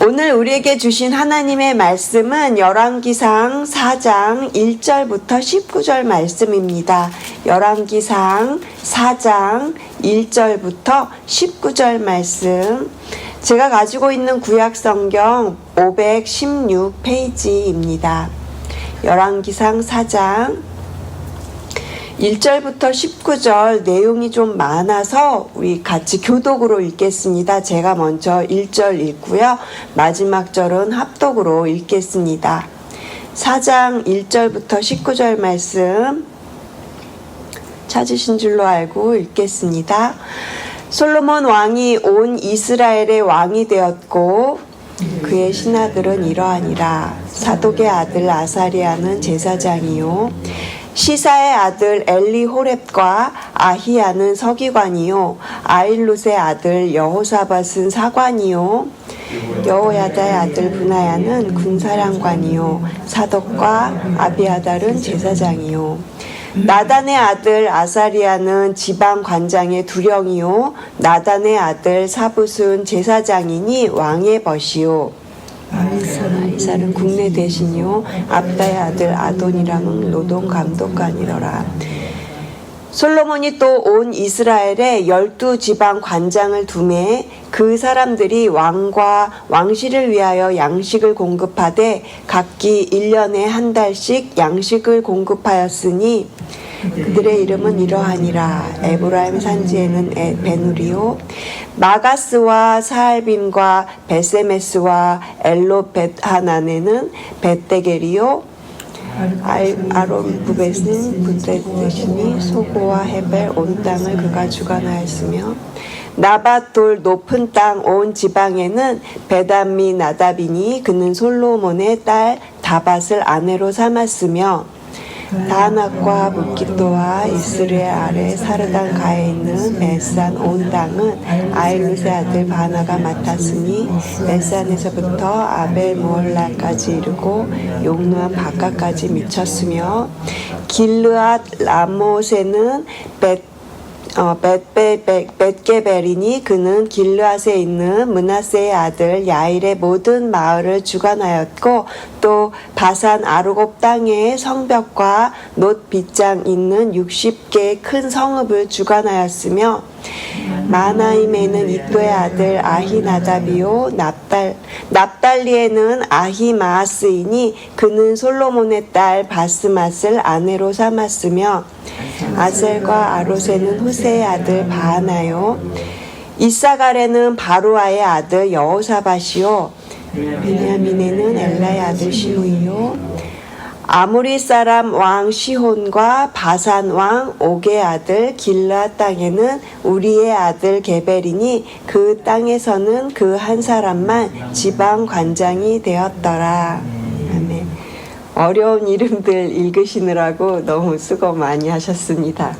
오늘 우리에게 주신 하나님의 말씀은 열왕기상 4장 1절부터 19절 말씀입니다. 열왕기상 4장 1절부터 19절 말씀. 제가 가지고 있는 구약성경 516페이지입니다. 열왕기상 4장 1절부터 19절 내용이 좀 많아서 우리 같이 교독으로 읽겠습니다. 제가 먼저 1절 읽고요. 마지막 절은 합독으로 읽겠습니다. 4장 1절부터 19절 말씀 찾으신 줄로 알고 읽겠습니다. 솔로몬 왕이 온 이스라엘의 왕이 되었고 그의 신하들은 이러하니라. 사독의 아들 아사리아는 제사장이요 시사의 아들 엘리호렙과 아히야는 서기관이요 아일룻의 아들 여호사밧은 사관이요 여호야다의 아들 브나야는 군사령관이요 사독과 아비아달은 제사장이요 나단의 아들 아사리아는 지방관장의 두령이요 나단의 아들 사붓은 제사장이니 왕의 벗이요 아이살은 국내 대신이요 압다의 아들 아도니람은 노동 감독관이더라. 솔로몬이 또 온 이스라엘에 12지방 관장을 두매 그 사람들이 왕과 왕실을 위하여 양식을 공급하되 각기 1년에 한 달씩 양식을 공급하였으니 그들의 이름은 이러하니라. 에브라임 산지에는 베누리요 마가스와 사알빔과 베세메스와 엘로벳하난에는 벳데겔이요 아론부벳은 부데시니 소고와 헤벨 온 땅을 그가 주관하였으며 나밧 돌 높은 땅 온 지방에는 베담미 나답이니 그는 솔로몬의 딸 다밧을 아내로 삼았으며 다낙과 묵깃도와 이스라엘 아래 사르단 가에 있는 벳산 온 땅은 아일룻의 아들 바나가 맡았으니 벳산에서부터 아벨 모홀라까지 이르고 용노암 바깥까지 미쳤으며 길르앗 라못에는 벳게벨이니 그는 길르앗에 있는 므낫세의 아들 야일의 모든 마을을 주관하였고 또 바산 아르곱 땅에 성벽과 놋 빗장 있는 60개의 큰 성읍을 주관하였으며 마나임에는 이또의 아들 아히나답이요 납달리에는 아히마아스이니 그는 솔로몬의 딸 바스맛을 아내로 삼았으며 아셀과 아롯에는 후세의 아들 바하나요 이사갈에는 바루아의 아들 여호사밧이요 베냐민에는 엘라의 아들 시므이요 아무리 사람 왕 시혼과 바산 왕 옥의 아들 길르앗 땅에는 우리의 아들 게벨이니 그 땅에서는 그 한 사람만 지방 관장이 되었더라. 아멘. 어려운 이름들 읽으시느라고 너무 수고 많이 하셨습니다.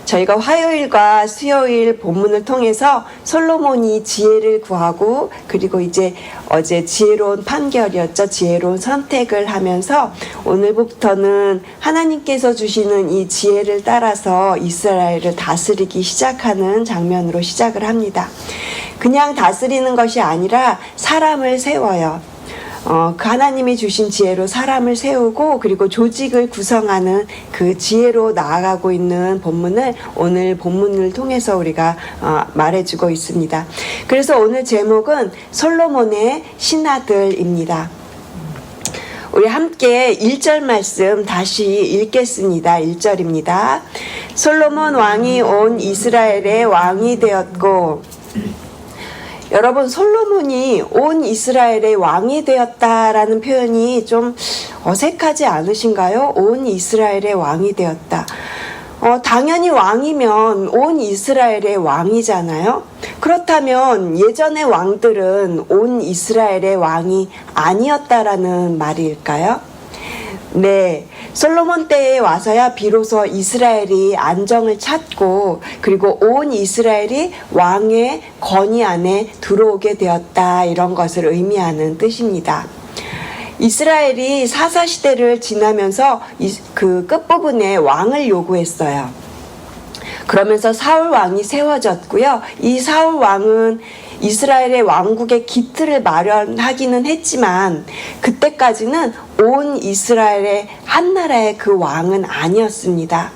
저희가 화요일과 수요일 본문을 통해서 솔로몬이 지혜를 구하고 그리고 이제 어제 지혜로운 판결이었죠. 지혜로운 선택을 하면서 오늘부터는 하나님께서 주시는 이 지혜를 따라서 이스라엘을 다스리기 시작하는 장면으로 시작을 합니다. 그냥 다스리는 것이 아니라 사람을 세워요. 그 하나님이 주신 지혜로 사람을 세우고 그리고 조직을 구성하는 그 지혜로 나아가고 있는 본문을 오늘 본문을 통해서 우리가 말해주고 있습니다. 그래서 오늘 제목은 솔로몬의 신하들입니다. 우리 함께 1절 말씀 다시 읽겠습니다. 1절입니다. 솔로몬 왕이 온 이스라엘의 왕이 되었고 여러분 솔로몬이 온 이스라엘의 왕이 되었다라는 표현이 좀 어색하지 않으신가요? 온 이스라엘의 왕이 되었다. 당연히 왕이면 온 이스라엘의 왕이잖아요. 그렇다면 예전의 왕들은 온 이스라엘의 왕이 아니었다라는 말일까요? 네, 솔로몬 때에 와서야 비로소 이스라엘이 안정을 찾고 그리고 온 이스라엘이 왕의 권위 안에 들어오게 되었다 이런 것을 의미하는 뜻입니다. 이스라엘이 사사시대를 지나면서 그 끝부분에 왕을 요구했어요. 그러면서 사울 왕이 세워졌고요. 이 사울 왕은 이스라엘의 왕국의 기틀을 마련하기는 했지만 그때까지는 온 이스라엘의 한 나라의 그 왕은 아니었습니다.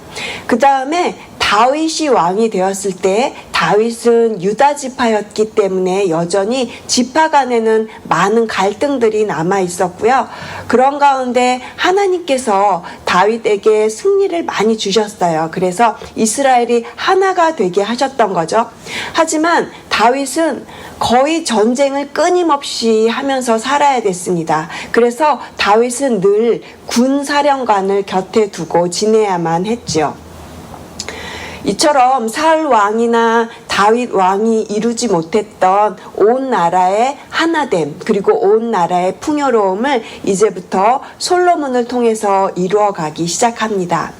그 다음에 다윗이 왕이 되었을 때 다윗은 유다 지파였기 때문에 여전히 지파 간에는 많은 갈등들이 남아 있었고요. 그런 가운데 하나님께서 다윗에게 승리를 많이 주셨어요. 그래서 이스라엘이 하나가 되게 하셨던 거죠. 하지만 다윗은 거의 전쟁을 끊임없이 하면서 살아야 됐습니다. 그래서 다윗은 늘 군사령관을 곁에 두고 지내야만 했죠. 이처럼 사울 왕이나 다윗 왕이 이루지 못했던 온 나라의 하나됨, 그리고 온 나라의 풍요로움을 이제부터 솔로몬을 통해서 이루어가기 시작합니다.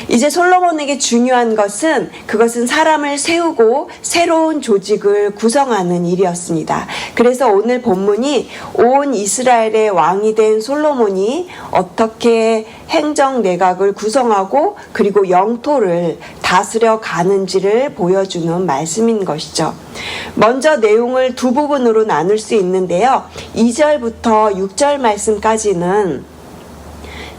이제 솔로몬에게 중요한 것은 그것은 사람을 세우고 새로운 조직을 구성하는 일이었습니다. 그래서 오늘 본문이 온 이스라엘의 왕이 된 솔로몬이 어떻게 행정 내각을 구성하고 그리고 영토를 다스려 가는지를 보여주는 말씀인 것이죠. 먼저 내용을 두 부분으로 나눌 수 있는데요. 2절부터 6절 말씀까지는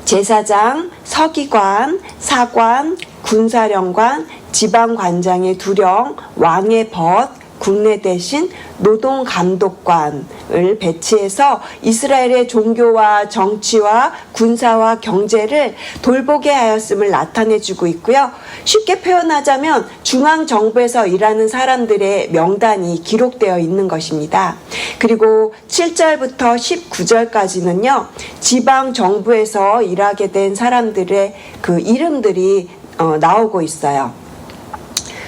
제사장, 서기관, 사관, 군사령관, 지방관장의 두령, 왕의 벗, 국내 대신 노동감독관을 배치해서 이스라엘의 종교와 정치와 군사와 경제를 돌보게 하였음을 나타내주고 있고요. 쉽게 표현하자면 중앙정부에서 일하는 사람들의 명단이 기록되어 있는 것입니다. 그리고 7절부터 19절까지는요. 지방정부에서 일하게 된 사람들의 그 이름들이 나오고 있어요.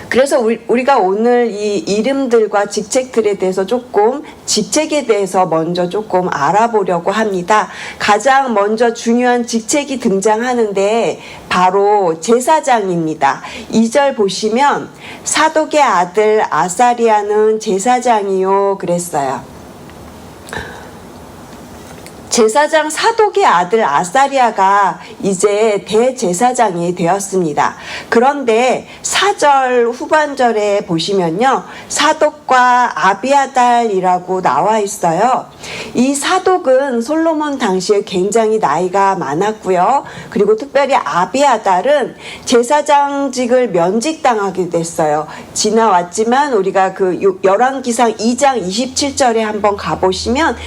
그래서 우리가 오늘 이 이름들과 직책들에 대해서 직책에 대해서 먼저 조금 알아보려고 합니다. 가장 먼저 중요한 직책이 등장하는데 바로 제사장입니다. 2절 보시면 사독의 아들 아사리아는 제사장이요 그랬어요. 제사장 사독의 아들 아사리아가 이제 대제사장이 되었습니다. 그런데 4절 후반절에 보시면요. 사독과 아비아달이라고 나와 있어요. 이 사독은 솔로몬 당시에 굉장히 나이가 많았고요. 그리고 특별히 아비아달은 제사장직을 면직당하게 됐어요. 지나왔지만 우리가 그 열왕기상 2장 27절에 한번 가보시면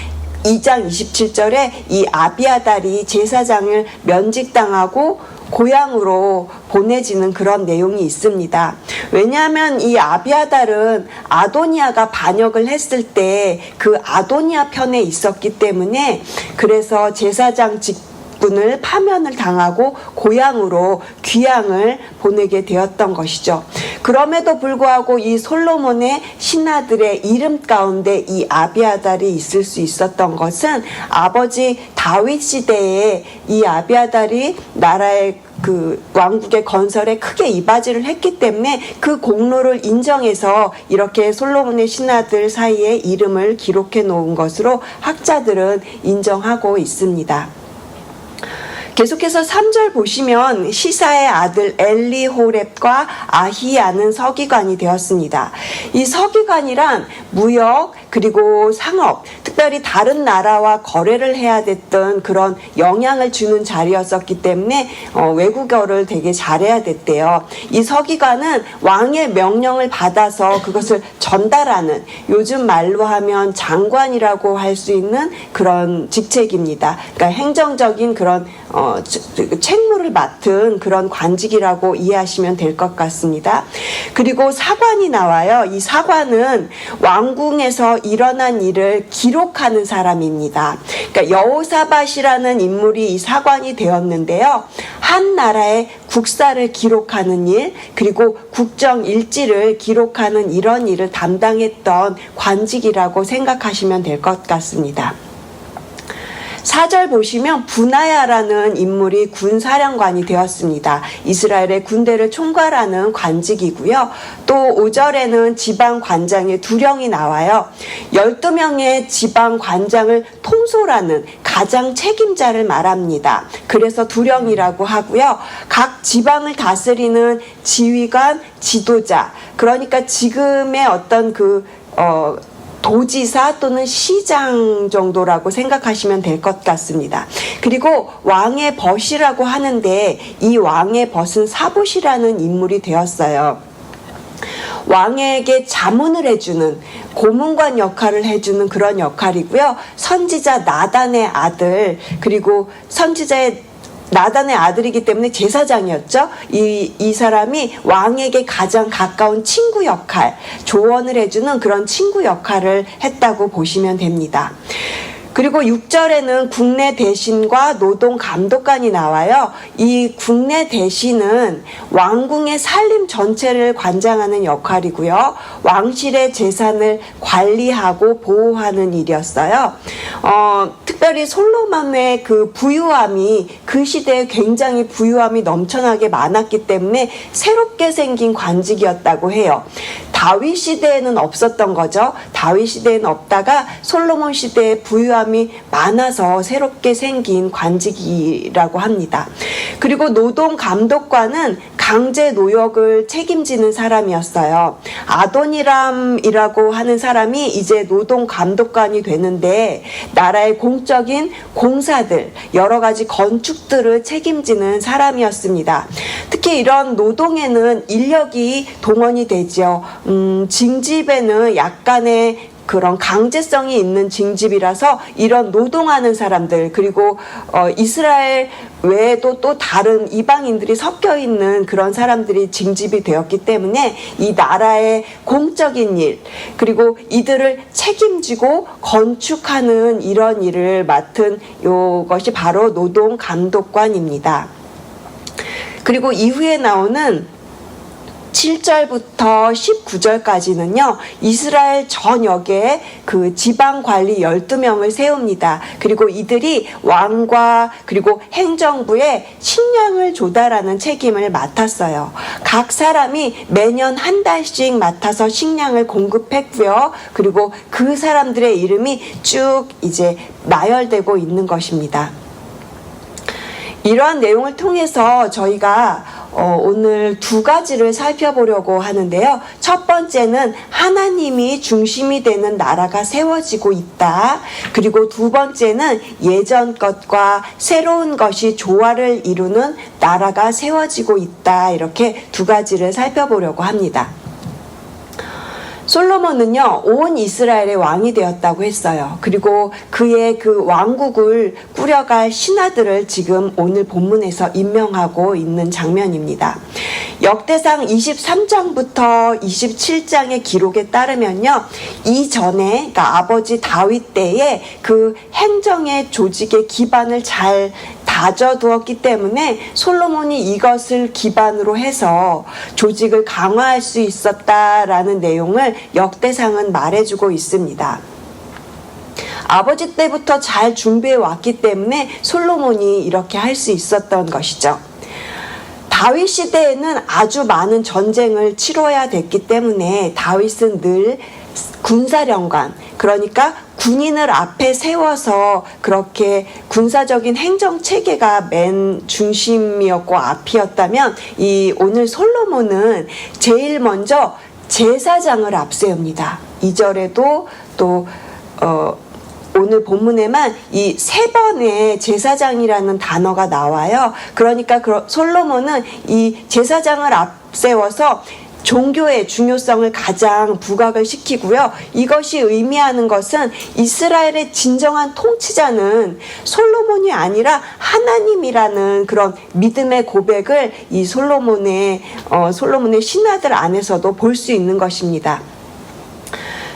2장 27절에 이 아비아달이 제사장을 면직당하고 고향으로 보내지는 그런 내용이 있습니다. 왜냐하면 이 아비아달은 아도니아가 반역을 했을 때 그 아도니아 편에 있었기 때문에 그래서 제사장 직분을 파면을 당하고 고향으로 귀향을 보내게 되었던 것이죠. 그럼에도 불구하고 이 솔로몬의 신하들의 이름 가운데 이 아비아달이 있을 수 있었던 것은 아버지 다윗 시대에 이 아비아달이 나라의 그 왕국의 건설에 크게 이바지를 했기 때문에 그 공로를 인정해서 이렇게 솔로몬의 신하들 사이에 이름을 기록해 놓은 것으로 학자들은 인정하고 있습니다. 계속해서 3절 보시면 시사의 아들 엘리호렙과 아히야는 서기관이 되었습니다. 이 서기관이란 무역 그리고 상업, 특별히 다른 나라와 거래를 해야 됐던 그런 영향을 주는 자리였었기 때문에 외국어를 되게 잘해야 됐대요. 이 서기관은 왕의 명령을 받아서 그것을 전달하는, 요즘 말로 하면 장관이라고 할 수 있는 그런 직책입니다. 그러니까 행정적인 그런 책무를 맡은 그런 관직이라고 이해하시면 될 것 같습니다. 그리고 사관이 나와요. 이 사관은 왕궁에서 일어난 일을 기록하는 사람입니다. 그러니까 여호사밧이라는 인물이 이 사관이 되었는데요. 한 나라의 국사를 기록하는 일, 그리고 국정 일지를 기록하는 이런 일을 담당했던 관직이라고 생각하시면 될 것 같습니다. 4절 보시면 분하야라는 인물이 군사령관이 되었습니다. 이스라엘의 군대를 총괄하는 관직이고요. 또 5절에는 지방관장의 두령이 나와요. 12명의 지방관장을 통솔하는 가장 책임자를 말합니다. 그래서 두령이라고 하고요. 각 지방을 다스리는 지휘관, 지도자, 그러니까 지금의 어떤 도지사 또는 시장 정도라고 생각하시면 될 것 같습니다. 그리고 왕의 벗이라고 하는데 이 왕의 벗은 사봇이라는 인물이 되었어요. 왕에게 자문을 해주는 고문관 역할을 해주는 그런 역할이고요. 선지자 나단의 아들, 그리고 나단의 아들이기 때문에 제사장이었죠. 이 사람이 왕에게 가장 가까운 친구 역할, 조언을 해주는 그런 친구 역할을 했다고 보시면 됩니다. 그리고 6절에는 국내 대신과 노동 감독관이 나와요. 이 국내 대신은 왕궁의 살림 전체를 관장하는 역할이고요. 왕실의 재산을 관리하고 보호하는 일이었어요. 특별히 솔로몬의 그 부유함이 그 시대에 굉장히 부유함이 넘쳐나게 많았기 때문에 새롭게 생긴 관직이었다고 해요. 다윗 시대에는 없었던 거죠. 다윗 시대에는 없다가 솔로몬 시대에 부유함이 많아서 새롭게 생긴 관직이라고 합니다. 그리고 노동 감독관은 강제 노역을 책임지는 사람이었어요. 아도니람이라고 하는 사람이 이제 노동 감독관이 되는데 나라의 공적인 공사들, 여러 가지 건축들을 책임지는 사람이었습니다. 특히 이런 노동에는 인력이 동원이 되죠. 징집에는 약간의 그런 강제성이 있는 징집이라서 이런 노동하는 사람들, 그리고 이스라엘 외에도 또 다른 이방인들이 섞여 있는 그런 사람들이 징집이 되었기 때문에 이 나라의 공적인 일, 그리고 이들을 책임지고 건축하는 이런 일을 맡은 이것이 바로 노동 감독관입니다. 그리고 이후에 나오는 7절부터 19절까지는요, 이스라엘 전역에 그 지방관리 12명을 세웁니다. 그리고 이들이 왕과 그리고 행정부에 식량을 조달하는 책임을 맡았어요. 각 사람이 매년 한 달씩 맡아서 식량을 공급했고요. 그리고 그 사람들의 이름이 쭉 이제 나열되고 있는 것입니다. 이러한 내용을 통해서 저희가 오늘 두 가지를 살펴보려고 하는데요. 첫 번째는 하나님이 중심이 되는 나라가 세워지고 있다. 그리고 두 번째는 예전 것과 새로운 것이 조화를 이루는 나라가 세워지고 있다. 이렇게 두 가지를 살펴보려고 합니다. 솔로몬은요, 온 이스라엘의 왕이 되었다고 했어요. 그리고 그의 그 왕국을 꾸려갈 신하들을 지금 오늘 본문에서 임명하고 있는 장면입니다. 역대상 23장부터 27장의 기록에 따르면요, 이전에, 그러니까 아버지 다윗 때에 그 행정의 조직의 기반을 잘 다져두었기 때문에 솔로몬이 이것을 기반으로 해서 조직을 강화할 수 있었다라는 내용을 역대상은 말해주고 있습니다. 아버지 때부터 잘 준비해 왔기 때문에 솔로몬이 이렇게 할 수 있었던 것이죠. 다윗 시대에는 아주 많은 전쟁을 치러야 됐기 때문에 다윗은 늘 군사령관, 그러니까 군인을 앞에 세워서 그렇게 군사적인 행정 체계가 맨 중심이었고 앞이었다면, 이 오늘 솔로몬은 제일 먼저 제사장을 앞세웁니다. 2절에도 또 오늘 본문에만 이 세 번의 제사장이라는 단어가 나와요. 그러니까 솔로몬은 이 제사장을 앞세워서 종교의 중요성을 가장 부각을 시키고요. 이것이 의미하는 것은 이스라엘의 진정한 통치자는 솔로몬이 아니라 하나님이라는 그런 믿음의 고백을 이 솔로몬의 신하들 안에서도 볼 수 있는 것입니다.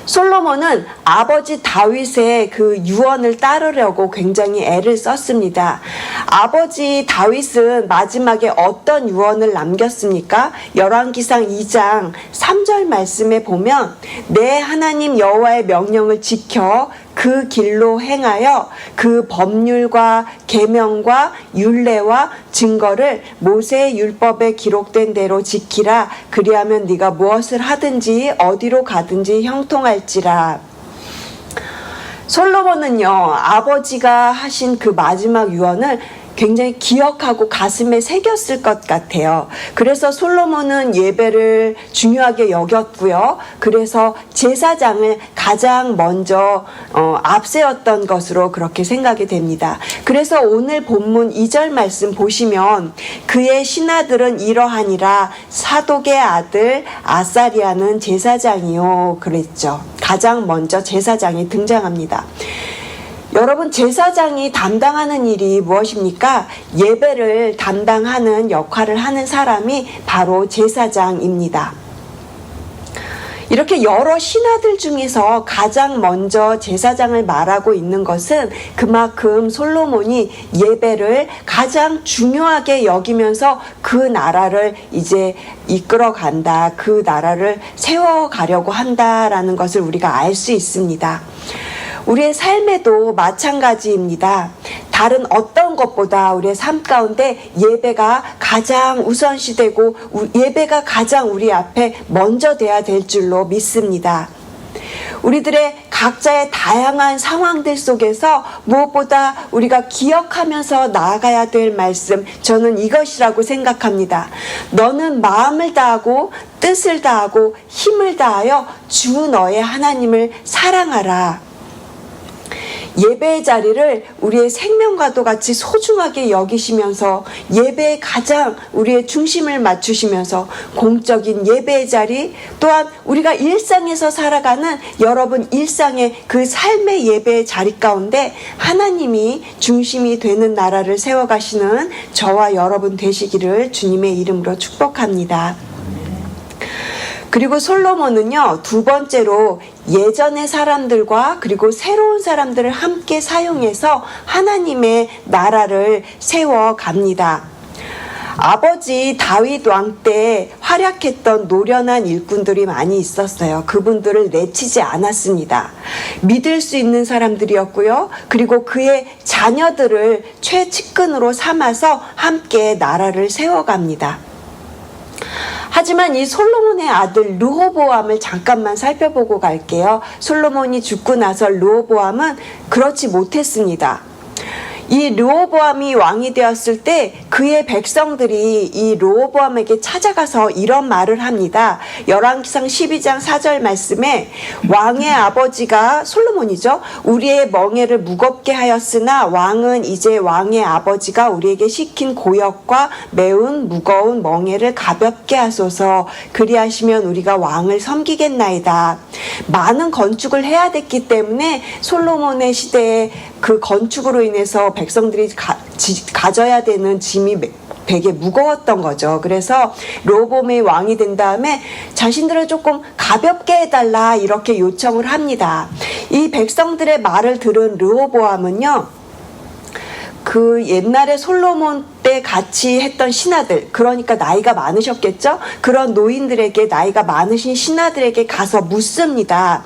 솔로몬은 아버지 다윗의 그 유언을 따르려고 굉장히 애를 썼습니다. 아버지 다윗은 마지막에 어떤 유언을 남겼습니까? 열왕기상 2장 3절 말씀에 보면 내 하나님 여호와의 명령을 지켜 그 길로 행하여 그 법률과 계명과 율례와 증거를 모세의 율법에 기록된 대로 지키라. 그리하면 네가 무엇을 하든지 어디로 가든지 형통할지라. 솔로몬은요, 아버지가 하신 그 마지막 유언을 굉장히 기억하고 가슴에 새겼을 것 같아요. 그래서 솔로몬은 예배를 중요하게 여겼고요. 그래서 제사장을 가장 먼저 앞세웠던 것으로 그렇게 생각이 됩니다. 그래서 오늘 본문 2절 말씀 보시면 그의 신하들은 이러하니라 사독의 아들 아사리아는 제사장이요 그랬죠. 가장 먼저 제사장이 등장합니다. 여러분, 제사장이 담당하는 일이 무엇입니까? 예배를 담당하는 역할을 하는 사람이 바로 제사장입니다. 이렇게 여러 신하들 중에서 가장 먼저 제사장을 말하고 있는 것은 그만큼 솔로몬이 예배를 가장 중요하게 여기면서 그 나라를 이제 이끌어간다, 그 나라를 세워가려고 한다라는 것을 우리가 알 수 있습니다. 우리의 삶에도 마찬가지입니다. 다른 어떤 것보다 우리의 삶 가운데 예배가 가장 우선시되고 예배가 가장 우리 앞에 먼저 돼야 될 줄로 믿습니다. 우리들의 각자의 다양한 상황들 속에서 무엇보다 우리가 기억하면서 나아가야 될 말씀, 저는 이것이라고 생각합니다. 너는 마음을 다하고 뜻을 다하고 힘을 다하여 주 너의 하나님을 사랑하라. 예배의 자리를 우리의 생명과도 같이 소중하게 여기시면서 예배에 가장 우리의 중심을 맞추시면서 공적인 예배의 자리, 또한 우리가 일상에서 살아가는 여러분 일상의 그 삶의 예배의 자리 가운데 하나님이 중심이 되는 나라를 세워가시는 저와 여러분 되시기를 주님의 이름으로 축복합니다. 그리고 솔로몬은요, 두 번째로 예전의 사람들과 그리고 새로운 사람들을 함께 사용해서 하나님의 나라를 세워갑니다. 아버지 다윗 왕 때 활약했던 노련한 일꾼들이 많이 있었어요. 그분들을 내치지 않았습니다. 믿을 수 있는 사람들이었고요. 그리고 그의 자녀들을 최측근으로 삼아서 함께 나라를 세워갑니다. 하지만 이 솔로몬의 아들 르호보암을 잠깐만 살펴보고 갈게요. 솔로몬이 죽고 나서 르호보암은 그렇지 못했습니다. 이 르호보암이 왕이 되었을 때 그의 백성들이 이 르호보암에게 찾아가서 이런 말을 합니다. 열왕기상 12장 4절 말씀에 왕의 아버지가 솔로몬이죠. 우리의 멍에를 무겁게 하였으나 왕은 이제 왕의 아버지가 우리에게 시킨 고역과 매운 무거운 멍에를 가볍게 하소서. 그리하시면 우리가 왕을 섬기겠나이다. 많은 건축을 해야 됐기 때문에 솔로몬의 시대에 그 건축으로 인해서 백성들이 가져야 되는 짐이 되게 무거웠던 거죠. 그래서 르호보암이 왕이 된 다음에 자신들을 조금 가볍게 해달라 이렇게 요청을 합니다. 이 백성들의 말을 들은 르호보암은요, 그 옛날에 솔로몬 때 같이 했던 신하들, 그러니까 나이가 많으셨겠죠? 그런 노인들에게, 나이가 많으신 신하들에게 가서 묻습니다.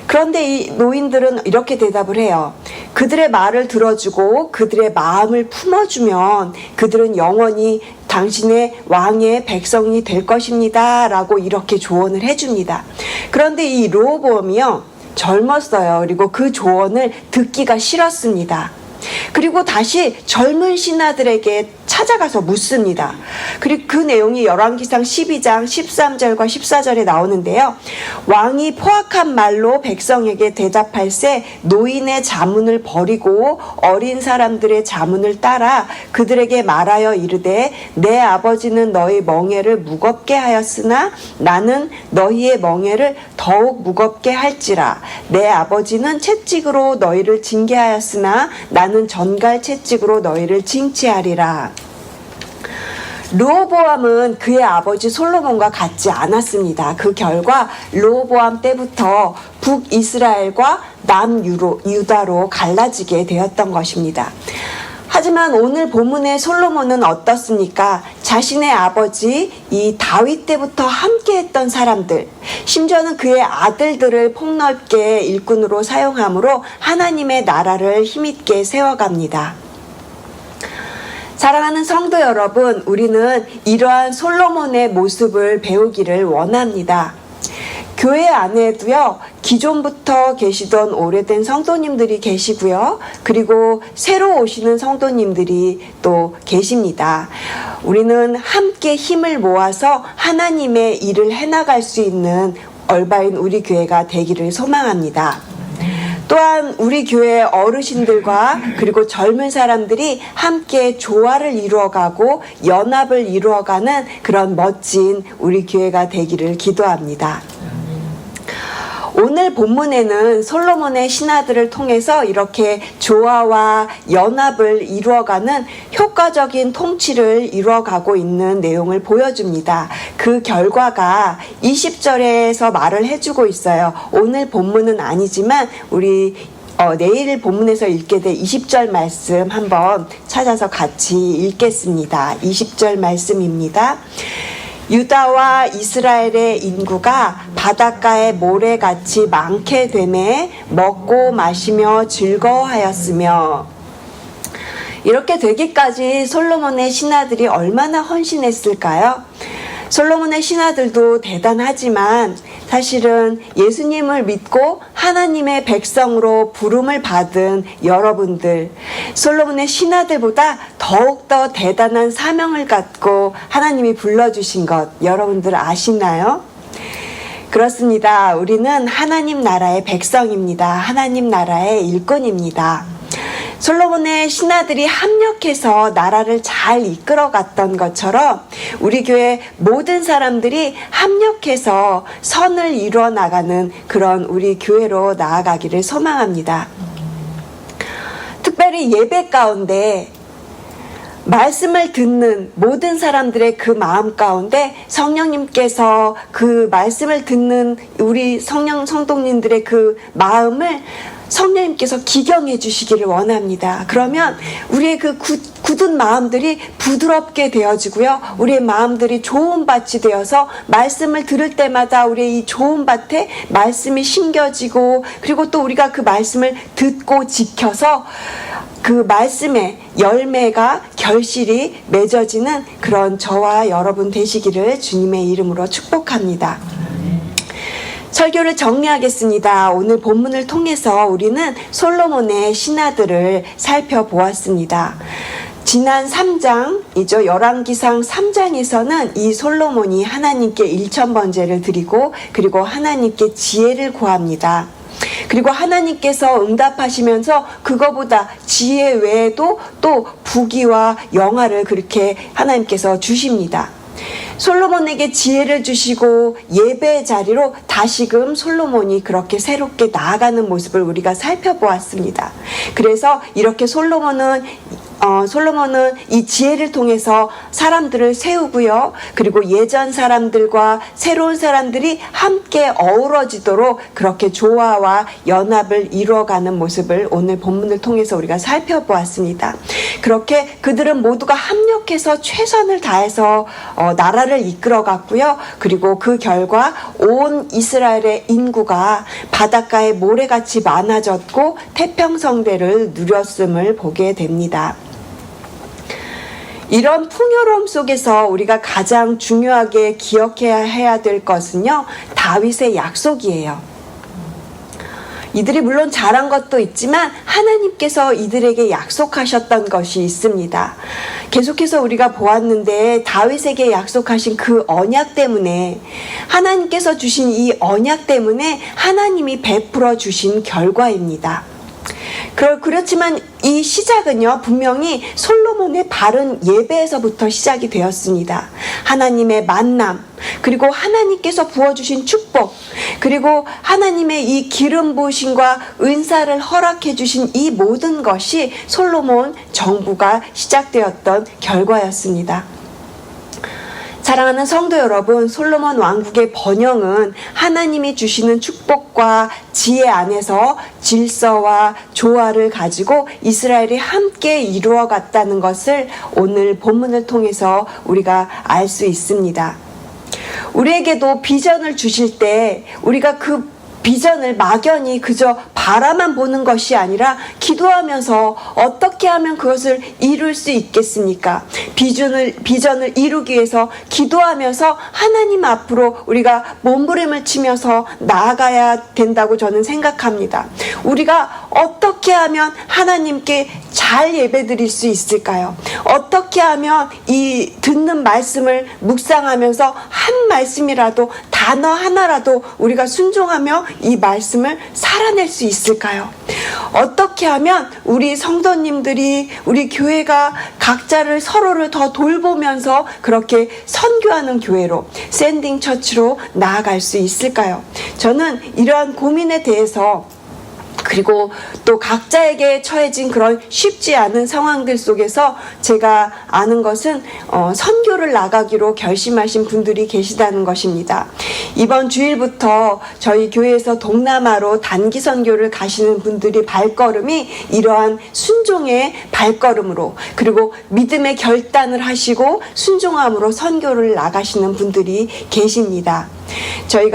그런데 이 노인들은 이렇게 대답을 해요. 그들의 말을 들어주고 그들의 마음을 품어주면 그들은 영원히 당신의 왕의 백성이 될 것입니다. 라고 이렇게 조언을 해줍니다. 그런데 이 르호보암이요, 젊었어요. 그리고 그 조언을 듣기가 싫었습니다. 그리고 다시 젊은 신하들에게 찾아가서 묻습니다. 그리고 그 내용이 열왕기상 12장 13절과 14절에 나오는데요. 왕이 포악한 말로 백성에게 대답할새 노인의 자문을 버리고 어린 사람들의 자문을 따라 그들에게 말하여 이르되 내 아버지는 너희 멍에를 무겁게 하였으나 나는 너희의 멍에를 더욱 무겁게 할지라. 내 아버지는 채찍으로 너희를 징계하였으나 나는 전갈 채찍으로 너희를 징치하리라. 르호보암은 그의 아버지 솔로몬과 같지 않았습니다. 그 결과 르호보암 때부터 북이스라엘과 남유다로 갈라지게 되었던 것입니다. 하지만 오늘 본문의 솔로몬은 어떻습니까? 자신의 아버지 이 다윗 때부터 함께했던 사람들, 심지어는 그의 아들들을 폭넓게 일꾼으로 사용함으로 하나님의 나라를 힘있게 세워갑니다. 사랑하는 성도 여러분, 우리는 이러한 솔로몬의 모습을 배우기를 원합니다. 교회 안에도요, 기존부터 계시던 오래된 성도님들이 계시고요. 그리고 새로 오시는 성도님들이 또 계십니다. 우리는 함께 힘을 모아서 하나님의 일을 해나갈 수 있는 얼바인 우리 교회가 되기를 소망합니다. 또한 우리 교회 어르신들과 그리고 젊은 사람들이 함께 조화를 이루어가고 연합을 이루어가는 그런 멋진 우리 교회가 되기를 기도합니다. 오늘 본문에는 솔로몬의 신하들을 통해서 이렇게 조화와 연합을 이루어가는 효과적인 통치를 이루어가고 있는 내용을 보여줍니다. 그 결과가 20절에서 말을 해주고 있어요. 오늘 본문은 아니지만 우리 내일 본문에서 읽게 될 20절 말씀 한번 찾아서 같이 읽겠습니다. 20절 말씀입니다. 유다와 이스라엘의 인구가 바닷가의 모래같이 많게 되매 먹고 마시며 즐거워하였으며. 이렇게 되기까지 솔로몬의 신하들이 얼마나 헌신했을까요? 솔로몬의 신하들도 대단하지만 사실은 예수님을 믿고 하나님의 백성으로 부름을 받은 여러분들, 솔로몬의 신하들보다 더욱더 대단한 사명을 갖고 하나님이 불러주신 것 여러분들 아시나요? 그렇습니다. 우리는 하나님 나라의 백성입니다. 하나님 나라의 일꾼입니다. 솔로몬의 신하들이 합력해서 나라를 잘 이끌어갔던 것처럼 우리 교회 모든 사람들이 합력해서 선을 이루어 나가는 그런 우리 교회로 나아가기를 소망합니다. 특별히 예배 가운데 말씀을 듣는 모든 사람들의 그 마음 가운데 성령님께서 그 말씀을 듣는 우리 성도님들의 그 마음을 성령님께서 기경해 주시기를 원합니다. 그러면 우리의 그 굳은 마음들이 부드럽게 되어지고요. 우리의 마음들이 좋은 밭이 되어서 말씀을 들을 때마다 우리의 이 좋은 밭에 말씀이 심겨지고, 그리고 또 우리가 그 말씀을 듣고 지켜서 그 말씀의 열매가 결실이 맺어지는 그런 저와 여러분 되시기를 주님의 이름으로 축복합니다. 설교를 정리하겠습니다. 오늘 본문을 통해서 우리는 솔로몬의 신하들을 살펴보았습니다. 지난 3장이죠. 열왕기상 3장에서는 이 솔로몬이 하나님께 일천번제를 드리고 그리고 하나님께 지혜를 구합니다. 그리고 하나님께서 응답하시면서 그거보다 지혜 외에도 또 부귀와 영화를 그렇게 하나님께서 주십니다. 솔로몬에게 지혜를 주시고 예배의 자리로 다시금 솔로몬이 그렇게 새롭게 나아가는 모습을 우리가 살펴보았습니다. 그래서 이렇게 솔로몬은 이 지혜를 통해서 사람들을 세우고요. 그리고 예전 사람들과 새로운 사람들이 함께 어우러지도록 그렇게 조화와 연합을 이루어가는 모습을 오늘 본문을 통해서 우리가 살펴보았습니다. 그렇게 그들은 모두가 합력해서 최선을 다해서 나라를 이끌어갔고요. 그리고 그 결과 온 이스라엘의 인구가 바닷가에 모래같이 많아졌고 태평성대를 누렸음을 보게 됩니다. 이런 풍요로움 속에서 우리가 가장 중요하게 기억해야 될 것은요, 다윗의 약속이에요. 이들이 물론 잘한 것도 있지만 하나님께서 이들에게 약속하셨던 것이 있습니다. 계속해서 우리가 보았는데 다윗에게 약속하신 그 언약 때문에, 하나님께서 주신 이 언약 때문에 하나님이 베풀어 주신 결과입니다. 그렇지만 이 시작은요, 분명히 솔로몬의 바른 예배에서부터 시작이 되었습니다. 하나님의 만남, 그리고 하나님께서 부어주신 축복, 그리고 하나님의 이 기름 부으심과 은사를 허락해 주신 이 모든 것이 솔로몬 정부가 시작되었던 결과였습니다. 사랑하는 성도 여러분, 솔로몬 왕국의 번영은 하나님이 주시는 축복과 지혜 안에서 질서와 조화를 가지고 이스라엘이 함께 이루어갔다는 것을 오늘 본문을 통해서 우리가 알 수 있습니다. 우리에게도 비전을 주실 때 우리가 그 비전을 막연히 그저 바라만 보는 것이 아니라 기도하면서 어떻게 하면 그것을 이룰 수 있겠습니까? 비전을 이루기 위해서 기도하면서 하나님 앞으로 우리가 몸부림을 치면서 나아가야 된다고 저는 생각합니다. 우리가 어떻게 하면 하나님께 잘 예배드릴 수 있을까요? 어떻게 하면 이 듣는 말씀을 묵상하면서 한 말씀이라도 단어 하나라도 우리가 순종하며 이 말씀을 살아낼 수 있을까요? 어떻게 하면 우리 성도님들이 우리 교회가 각자를 서로를 더 돌보면서 그렇게 선교하는 교회로 샌딩 처치로 나아갈 수 있을까요? 저는 이러한 고민에 대해서 그리고 또 각자에게 처해진 그런 쉽지 않은 상황들 속에서 제가 아는 것은 선교를 나가기로 결심하신 분들이 계시다는 것입니다. 이번 주일부터 저희 교회에서 동남아로 단기 선교를 가시는 분들이 발걸음이 이러한 순종의 발걸음으로 그리고 믿음의 결단을 하시고 순종함으로 선교를 나가시는 분들이 계십니다. 저희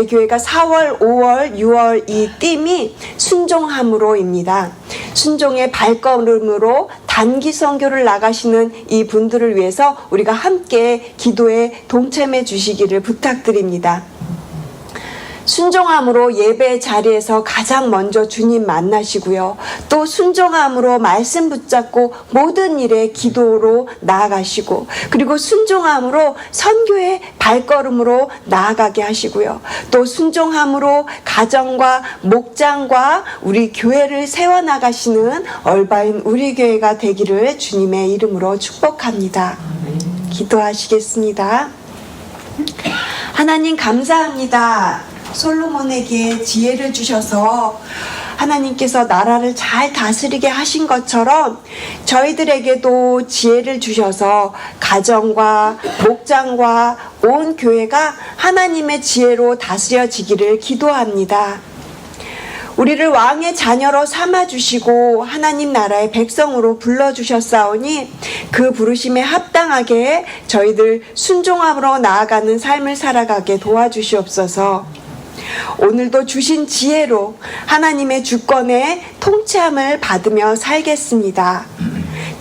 교회가 4월, 5월, 6월 이 띠이 순종함으로입니다. 순종의 발걸음으로 단기 선교를 나가시는 이 분들을 위해서 우리가 함께 기도에 동참해 주시기를 부탁드립니다. 순종함으로 예배 자리에서 가장 먼저 주님 만나시고요. 또 순종함으로 말씀 붙잡고 모든 일에 기도로 나아가시고 그리고 순종함으로 선교의 발걸음으로 나아가게 하시고요. 또 순종함으로 가정과 목장과 우리 교회를 세워나가시는 얼바인 우리 교회가 되기를 주님의 이름으로 축복합니다. 기도하시겠습니다. 하나님 감사합니다. 솔로몬에게 지혜를 주셔서 하나님께서 나라를 잘 다스리게 하신 것처럼 저희들에게도 지혜를 주셔서 가정과 목장과 온 교회가 하나님의 지혜로 다스려지기를 기도합니다. 우리를 왕의 자녀로 삼아주시고 하나님 나라의 백성으로 불러주셨사오니 그 부르심에 합당하게 저희들 순종함으로 나아가는 삶을 살아가게 도와주시옵소서. 오늘도 주신 지혜로 하나님의 주권의 통치함을 받으며 살겠습니다.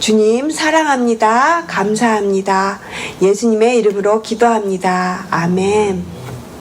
주님 사랑합니다. 감사합니다. 예수님의 이름으로 기도합니다. 아멘.